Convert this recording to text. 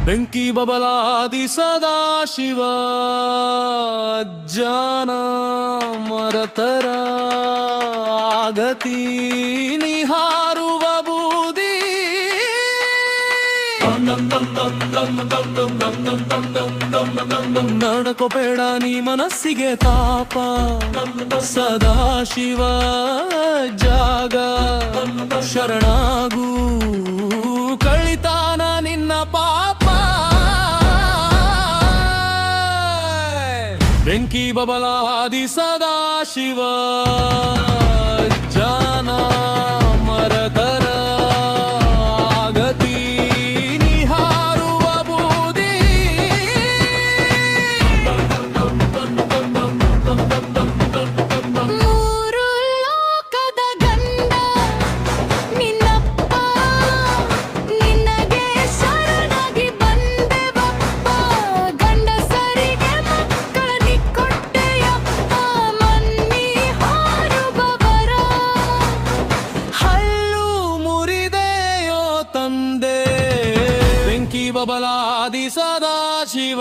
ಬೆಂಕಿ ಬಬಲಾದಿ ಸದಾಶಿವ ಜಾನ ಮರತರ ಆಗತಿ ನಿಹಾರುವ ಬೂದಿ ನಡಕೋಬೇಡ ನೀ ಮನಸ್ಸಿಗೆ ತಾಪ ಸದಾಶಿವ ಜಾಗ ಶರಣಾಗೂ ಕಳಿತಾನ ನಿನ್ನ ಪಾಪ ಬೆಂಕಿ ಬಬಲಾದಿ ಸದಾಶಿವ ಜಾನ ಮರಕರ ಆಗತಿ ನಿಹಾರುವ ಬೂದಿ ಮೂರು ಲೋಕದ ಗಂಡ ನಿನ್ನಪ್ಪ ನಿನಗೆ ಶರಣಾಗಿ ಬಂದೆವಪ್ಪ ಗಂಡಸರಿಗೆ ಮಕ್ಕಳನಿ ಕೊಟ್ಟೆಯಪ್ಪ ಮನ್ನಿ ಹಾರುಬವರ ಹಲ್ಲು ಮುರಿದೆಯೋ ತಂದೆ ಬೆಂಕಿ ಬಬಲಾದಿ ಸದಾಶಿವ